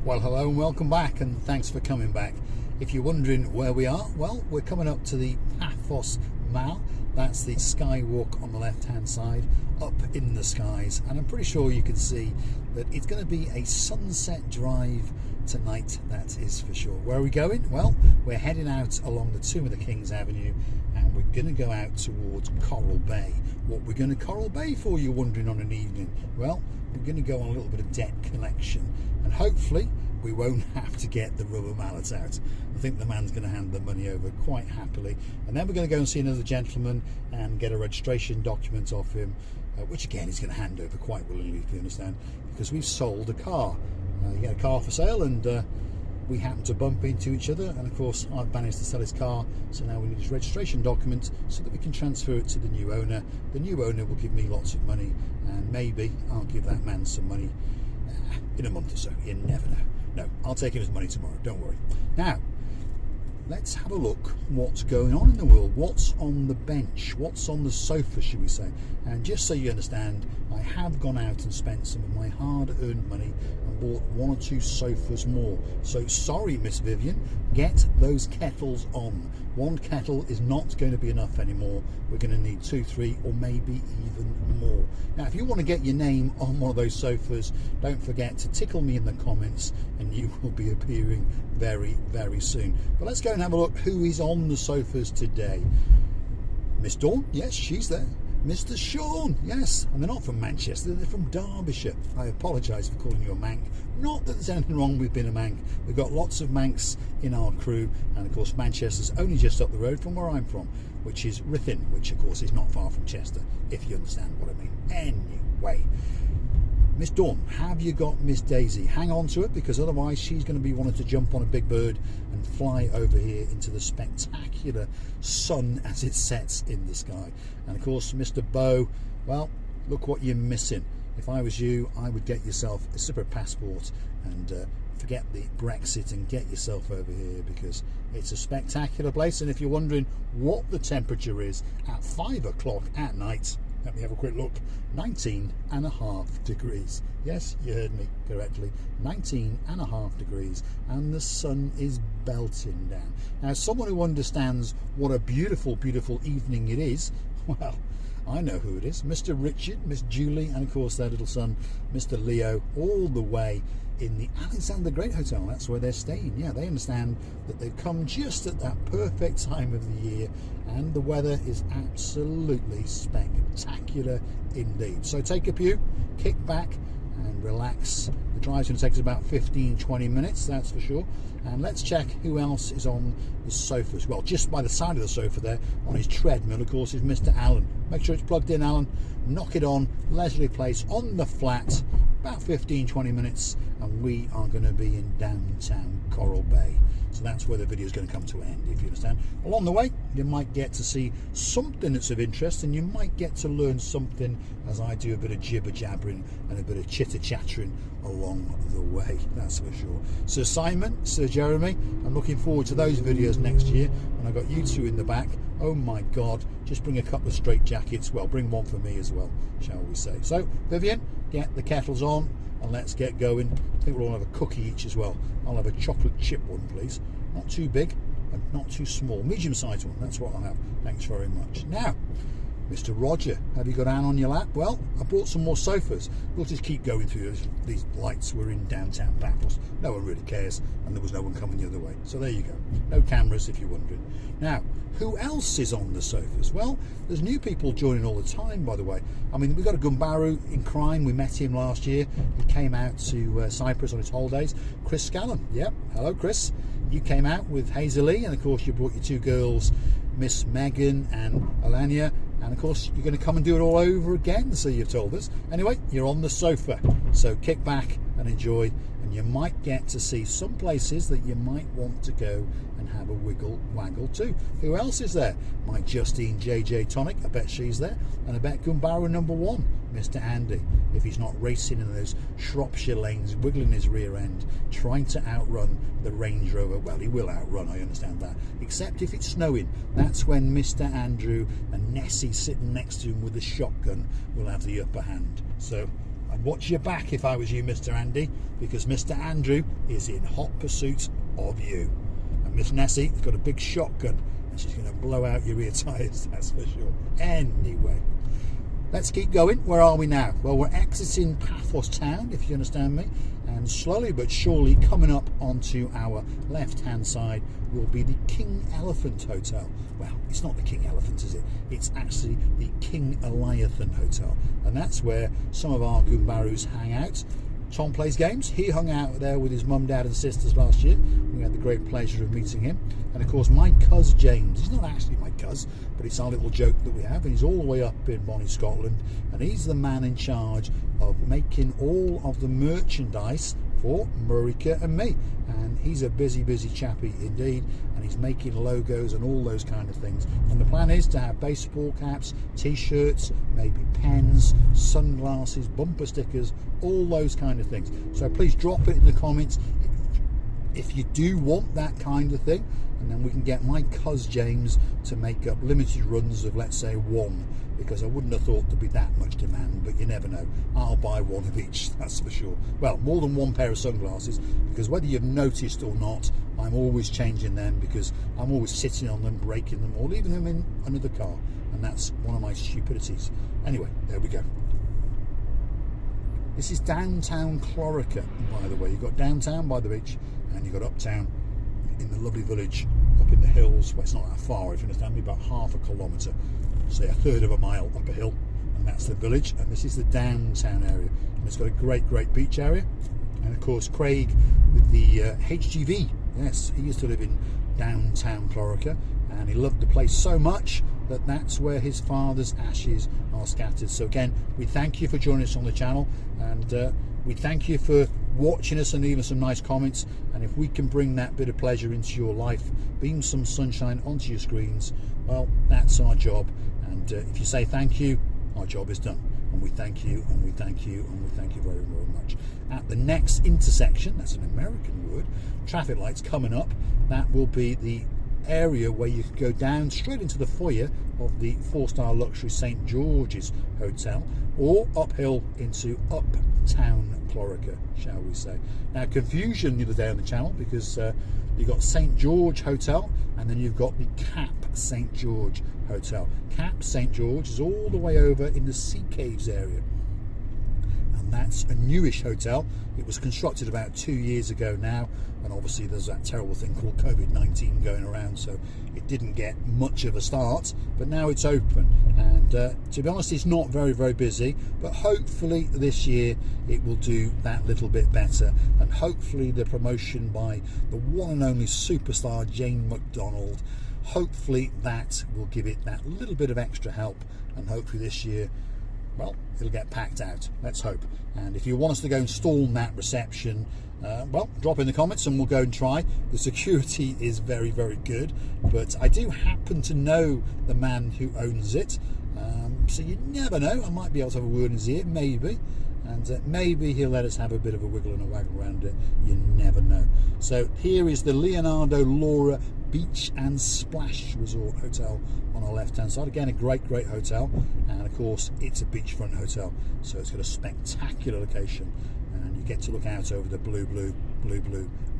Well, hello and welcome back, and thanks for coming back. If you're wondering where we are, well, we're coming up to the Paphos Mall. That's the skywalk on the left hand side, up in the skies, and I'm pretty sure you can see that it's going to be a sunset drive tonight, that is for sure. Where are we going? Well, we're heading out along the Tomb of the Kings Avenue, and we're going to go out towards Coral Bay. What we're going to Coral Bay for, you're wondering, on an evening? Well, we're going to go on a little bit of debt collection, and hopefully we won't have to get the rubber mallet out. I think the man's going to hand the money over quite happily, and then we're going to go and see another gentleman and get a registration document off him, which again he's going to hand over quite willingly, if you understand, because we've sold a car. You get a car for sale, and we happen to bump into each other, and of course I've managed to sell his car, so now we need his registration document so that we can transfer it to the new owner. The new owner will give me lots of money, and maybe I'll give that man some money in a month or so. You never know. No, I'll take him his money tomorrow, don't worry. Now, let's have a look what's going on in the world, what's on the bench, what's on the sofa, should we say. And just so you understand, I have gone out and spent some of my hard-earned money and bought one or two sofas more. So sorry, Miss Vivian, get those kettles on. One kettle is not going to be enough anymore. We're going to need 2, 3, or maybe even more. Now, if you want to get your name on one of those sofas, don't forget to tickle me in the comments, and you will be appearing very, very soon. But let's go and have a look who is on the sofas today. Miss Dawn, yes, she's there. Mr. Sean, yes, and they're not from Manchester, they're from Derbyshire. I apologise for calling you a Manc. Not that there's anything wrong with being a Manc. We've got lots of Mancs in our crew, and of course Manchester's only just up the road from where I'm from, which is Ruthin, which of course is not far from Chester, if you understand what I mean. Anyway, Miss Dawn, have you got Miss Daisy? Hang on to it, because otherwise she's going to be wanting to jump on a big bird and fly over here into the spectacular sun as it sets in the sky. And of course, Mr. Bow, well, look what you're missing. If I was you, I would get yourself a separate passport and forget the Brexit and get yourself over here, because it's a spectacular place. And if you're wondering what the temperature is at 5 o'clock at night, let me have a quick look. 19.5 degrees. Yes, you heard me correctly. 19.5 degrees, and the sun is belting down. Now, someone who understands what a beautiful, beautiful evening it is, well, I know who it is. Mr. Richard, Miss Julie, and of course their little son, Mr. Leo, all the way in the Alexander the Great Hotel. That's where they're staying. Yeah, they understand that they've come just at that perfect time of the year, and the weather is absolutely spectacular indeed. So take a pew, kick back and relax. The drive's going to take us about 15-20 minutes, that's for sure. And let's check who else is on the sofas. Well, just by the side of the sofa there, on his treadmill, of course, is Mr. Allen. Make sure it's plugged in, Alan. Knock it on, leisurely place on the flat, about 15-20 minutes, and we are going to be in downtown Coral Bay. So that's where the video is going to come to an end, if you understand. Along the way, you might get to see something that's of interest, and you might get to learn something as I do a bit of jibber-jabbering and a bit of chitter-chattering along the way, that's for sure. Sir Simon, Sir Jeremy, I'm looking forward to those videos next year, and I've got you two in the back. Oh my God, just bring a couple of straight jackets. Well, bring one for me as well, shall we say. So, Vivian, get the kettles on, and let's get going. I think we'll all have a cookie each as well. I'll have a chocolate chip one, please. Not too big and not too small. Medium-sized one, that's what I'll have. Thanks very much. Now, Mr. Roger, have you got Anne on your lap? Well, I brought some more sofas. We'll just keep going through these lights. We're in downtown Paphos. No one really cares, and there was no one coming the other way. So there you go. No cameras, if you're wondering. Now, who else is on the sofas? Well, there's new people joining all the time, by the way. I mean, we've got a Gumbaru in crime. We met him last year. He came out to Cyprus on his holidays. Chris Scallon. Yep. Hello, Chris. You came out with Hazel-Lee, and of course you brought your two girls, Miss Megan and Alania, and of course you're going to come and do it all over again, so you've told us. Anyway, you're on the sofa, so kick back and enjoy, and you might get to see some places that you might want to go and have a waggle too. Who else is there? My Justine JJ Tonic, I bet she's there, and I bet Gumbaru number 1, Mr. Andy, if he's not racing in those Shropshire lanes, wiggling his rear end, trying to outrun the Range Rover. Well, he will outrun, I understand that, except if it's snowing. That's when Mr. Andrew and Nessie sitting next to him with a shotgun will have the upper hand. So I'd watch your back if I was you, Mr. Andy, because Mr. Andrew is in hot pursuit of you. And Miss Nessie has got a big shotgun and she's going to blow out your rear tyres, that's for sure. Anyway, let's keep going. Where are we now? Well, we're exiting Paphos town, if you understand me, and slowly but surely coming up onto our left-hand side will be the King Elephant Hotel. Well, it's not the King Elephant, is it? It's actually the King Eliathan Hotel, and that's where some of our Goombarus hang out. Tom plays games. He hung out there with his mum, dad and sisters last year. We had the great pleasure of meeting him. And of course my cuz James, he's not actually my cuz, but it's our little joke that we have, and he's all the way up in Bonnie, Scotland, and he's the man in charge of making all of the merchandise for Marika and me. And he's a busy chappy indeed, and he's making logos and all those kind of things. And the plan is to have baseball caps, t-shirts, maybe pens, sunglasses, bumper stickers, all those kind of things. So please drop it in the comments if you do want that kind of thing, and then we can get my cuz James to make up limited runs of, let's say, one, because I wouldn't have thought there'd be that much demand, but you never know. I'll buy one of each, that's for sure. Well, more than one pair of sunglasses, because whether you've noticed or not, I'm always changing them, because I'm always sitting on them, breaking them, or leaving them in another car, and that's one of my stupidities. Anyway, there we go. This is downtown Clorica, by the way. You've got downtown by the beach, and you've got uptown in the lovely village up in the hills. Well, it's not that far, if you understand me, about half a kilometre, say a third of a mile up a hill, and that's the village. And this is the downtown area, and it's got a great beach area. And of course Craig with the HGV, yes, he used to live in downtown Clorica, and he loved the place so much that that's where his father's ashes are scattered. So again, we thank you for joining us on the channel, and we thank you for watching us and leaving some nice comments. And if we can bring that bit of pleasure into your life, beam some sunshine onto your screens, well, that's our job. And if you say thank you, our job is done. And we thank you, and we thank you, and we thank you very much. At the next intersection, that's an American word, traffic lights coming up, that will be the area where you can go down straight into the foyer of the 4-star luxury St. George's Hotel, or uphill into uptown Clorica, shall we say. Now, confusion the other day on the channel, because you've got St. George Hotel, and then you've got the Cap St. George Hotel. Cap St. George is all the way over in the Sea Caves area, and that's a newish hotel. It was constructed about 2 years ago now, and obviously there's that terrible thing called COVID-19 going around, so it didn't get much of a start, but now it's open. And to be honest, it's not very busy, but hopefully this year it will do that little bit better, and hopefully the promotion by the one and only superstar Jane McDonald, hopefully that will give it that little bit of extra help, and hopefully this year, well, it'll get packed out. Let's hope. And if you want us to go and storm that reception, well, drop in the comments and we'll go and try. The security is very good, but I do happen to know the man who owns it, so you never know. I might be able to have a word in his ear, maybe, and maybe he'll let us have a bit of a wiggle and a waggle around it. You never know. So here is the Leonardo Laura Beach and Splash Resort Hotel on our left hand side. Again, a great hotel, and of course it's a beachfront hotel, so it's got a spectacular location, and you get to look out over the blue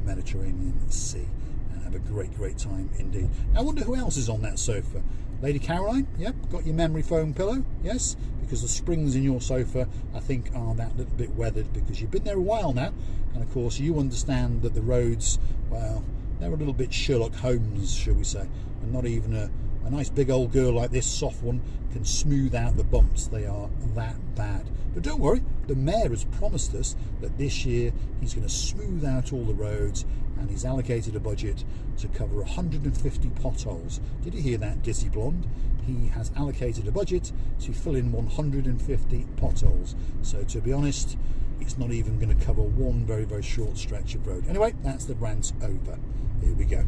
Mediterranean Sea and have a great time indeed. I wonder who else is on that sofa. Lady Caroline, yep, got your memory foam pillow, yes, because the springs in your sofa I think are that little bit weathered, because you've been there a while now, and of course you understand that the roads, well, they're a little bit Sherlock Holmes, shall we say, and not even a nice big old girl like this soft one can smooth out the bumps. They are that bad. But don't worry, the mayor has promised us that this year he's going to smooth out all the roads, and he's allocated a budget to cover 150 potholes. Did you hear that, Dizzy Blonde? He has allocated a budget to fill in 150 potholes. So to be honest, it's not even going to cover one very short stretch of road. Anyway, that's the rant over. Here we go.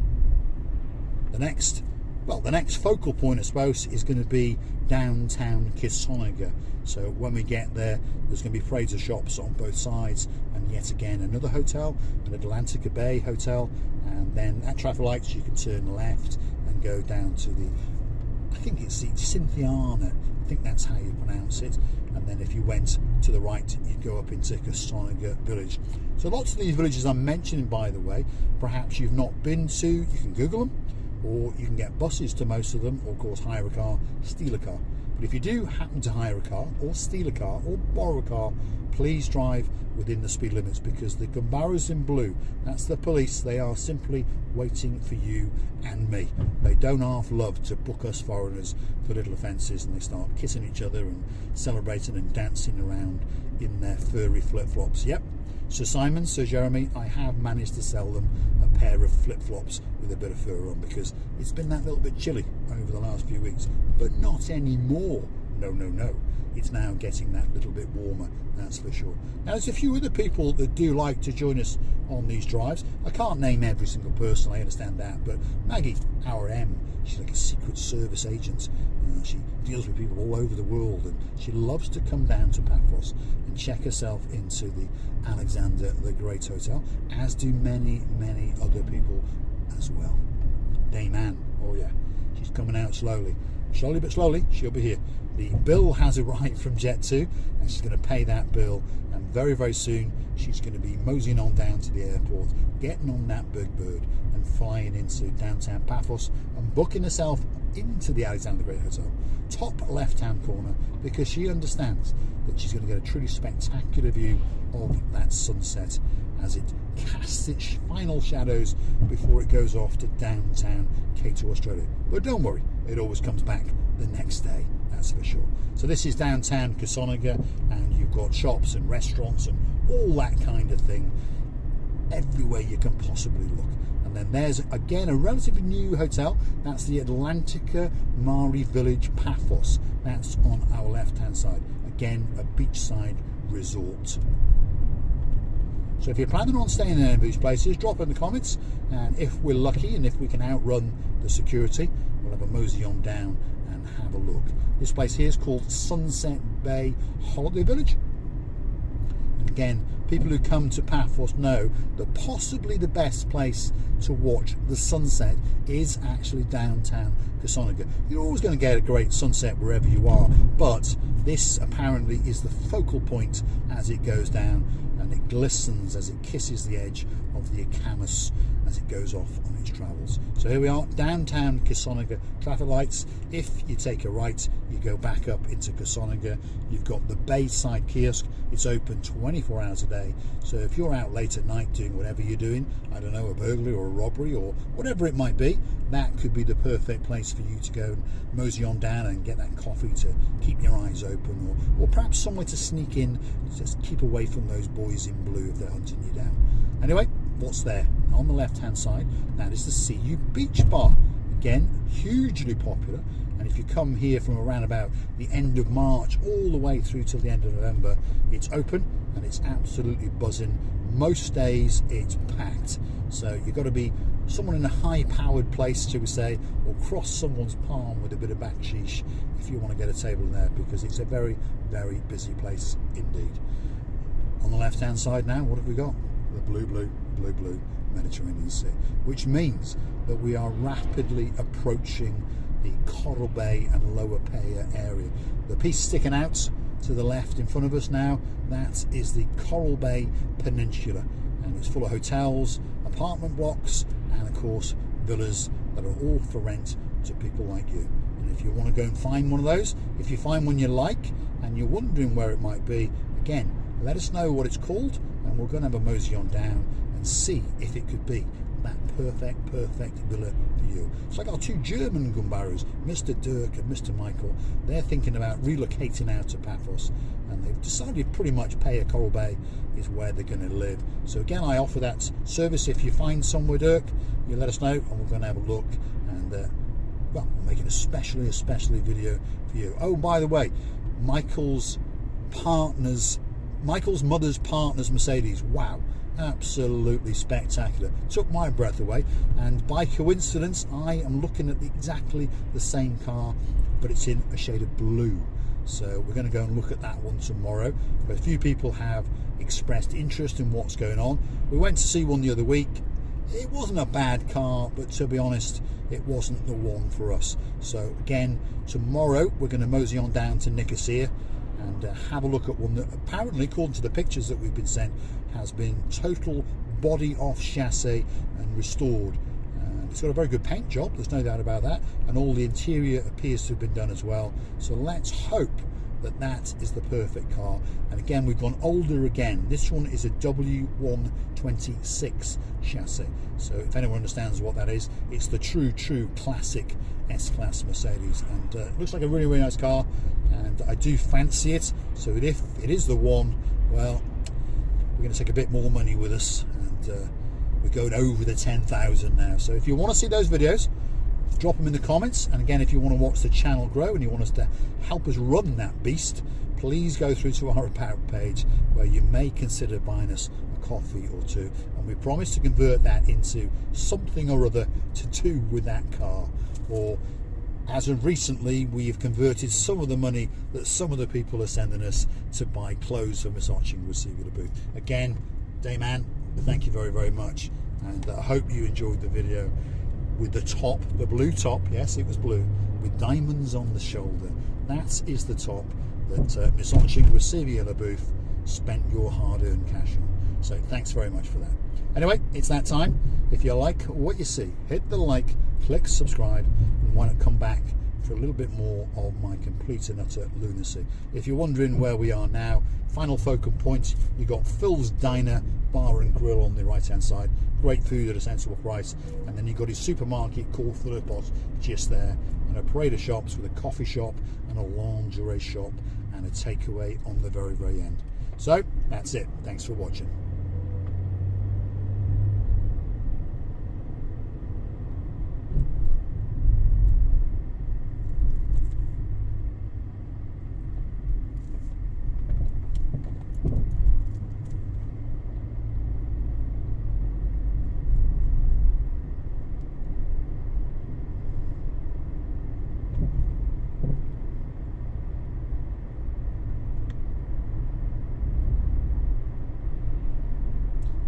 The next focal point, I suppose, is going to be downtown Kissonerga. So when we get there, there's going to be Fraser shops on both sides, and yet again another hotel, an Atlantica Bay hotel, and then at traffic lights you can turn left and go down to the, I think it's the Cynthiana I think that's how you pronounce it. And then if you went to the right, you'd go up into Kissonerga village. So lots of these villages I'm mentioning, by the way, perhaps you've not been to, you can Google them, or you can get buses to most of them, or of course hire a car, steal a car. But if you do happen to hire a car, or steal a car, or borrow a car, please drive within the speed limits, because the Gumbaros in blue, that's the police, they are simply waiting for you and me. They don't half love to book us foreigners for little offences, and they start kissing each other and celebrating and dancing around in their furry flip-flops. Yep, Sir Simon, Sir Jeremy, I have managed to sell them a pair of flip-flops with a bit of fur on, because it's been that little bit chilly over the last few weeks, but not anymore. No, no, no. It's now getting that little bit warmer, that's for sure. Now, there's a few other people that do like to join us on these drives. I can't name every single person, I understand that, but Maggie, our M, she's like a Secret Service agent. She deals with people all over the world, and she loves to come down to Paphos and check herself into the Alexander the Great Hotel, as do many, many other people as well. Dame Anne, oh yeah, she's coming out slowly. Slowly but slowly, she'll be here. The bill has arrived from Jet2, and she's going to pay that bill, and very, very soon she's going to be moseying on down to the airport, getting on that big bird and flying into downtown Paphos and booking herself into the Alexander the Great Hotel, top left-hand corner, because she understands that she's going to get a truly spectacular view of that sunset as it casts its final shadows before it goes off to downtown Cato, Australia. But don't worry, it always comes back the next day, that's for sure. So this is downtown Kissonerga, and you've got shops and restaurants and all that kind of thing everywhere you can possibly look. And then there's again a relatively new hotel, that's the Atlantica Mare Village Paphos. That's on our left hand side, again a beachside resort. So if you're planning on staying in any of these places, drop in the comments, and if we're lucky and if we can outrun the security, we'll have a mosey on down and have a look. This place here is called Sunset Bay Holiday Village. And again, people who come to Paphos know that possibly the best place to watch the sunset is actually downtown Kissonerga. You're always going to get a great sunset wherever you are, but this apparently is the focal point as it goes down, and it glistens as it kisses the edge of the Akamus as it goes off on its travels. So here we are, downtown Kissonerga, traffic lights. If you take a right, you go back up into Kissonerga. You've got the Bayside kiosk. It's open 24 hours a day. So if you're out late at night doing whatever you're doing, I don't know, a burglary or a robbery or whatever it might be, that could be the perfect place for you to go and mosey on down and get that coffee to keep your eyes open, or perhaps somewhere to sneak in, just keep away from those boys in blue if they're hunting you down. Anyway, what's there? On the left hand side, that is the CU Beach Bar. Again, hugely popular, and if you come here from around about the end of March all the way through till the end of November, it's open and it's absolutely buzzing. Most days it's packed, so you've got to be someone in a high powered place, shall we say, or cross someone's palm with a bit of backsheesh if you want to get a table in there, because it's a very, very busy place indeed. On the left hand side now, what have we got? The blue Mediterranean Sea, which means that we are rapidly approaching the Coral Bay and Lower Paya area. The piece sticking out to the left in front of us now, that is the Coral Bay Peninsula, and it's full of hotels, apartment blocks, and of course villas that are all for rent to people like you. And if you want to go and find one of those, if you find one you like and you're wondering where it might be, again, let us know what it's called, and we're going to have a mosey on down and see if it could be that perfect villa for you. It's like our two German Gumbaros, Mr. Dirk and Mr. Michael. They're thinking about relocating out to Paphos, and they've decided pretty much Paya Coral Bay is where they're going to live. So again, I offer that service. If you find somewhere, Dirk, you let us know, and we're going to have a look, and well, we're making a specially video for you. Oh, by the way, Michael's mother's partner's Mercedes, wow, absolutely spectacular, took my breath away, and by coincidence I am looking at exactly the same car, but it's in a shade of blue. So we're going to go and look at that one tomorrow. But a few people have expressed interest in what's going on. We went to see one the other week. it wasn't a bad car, but to be honest, it wasn't the one for us. So again, tomorrow we're going to mosey on down to Nicosia and have a look at one that apparently, according to the pictures that we've been sent, has been total body off chassis and restored. It's got a very good paint job, there's no doubt about that, and all the interior appears to have been done as well. So let's hope that that is the perfect car. And again, we've gone older again. This one is a W126 chassis. So if anyone understands what that is, it's the true classic S-Class Mercedes. And it looks like a really nice car, and I do fancy it. So if it is the one, well, we're going to take a bit more money with us, and we're going over the 10,000 now. So if you want to see those videos, drop them in the comments. And again, if you want to watch the channel grow and you want us to help us run that beast, please go through to our About page, where you may consider buying us a coffee or two, and we promise to convert that into something or other to do with that car. Or as of recently, we have converted some of the money that some of the people are sending us to buy clothes for Versace and receive the booth. Again, Dayman, thank you very much, and I hope you enjoyed the video with the top, the blue top. Yes, it was blue with diamonds on the shoulder. That is the top that Miss Onching Receivia LaBouffe spent your hard-earned cash on. So thanks very much for that. Anyway, it's that time. If you like what you see, hit the like, click subscribe, and why not come back for a little bit more of my complete and utter lunacy. If you're wondering where we are now, final focal point, you've got Phil's Diner Bar and Grill on the right hand side, great food at a sensible price, and then you've got his supermarket called Philippos just there, and a parade of shops with a coffee shop and a lingerie shop and a takeaway on the very end. So that's it, thanks for watching.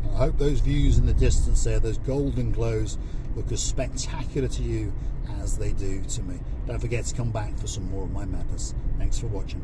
I hope those views in the distance there, those golden glows, look as spectacular to you as they do to me. Don't forget to come back for some more of my madness. Thanks for watching.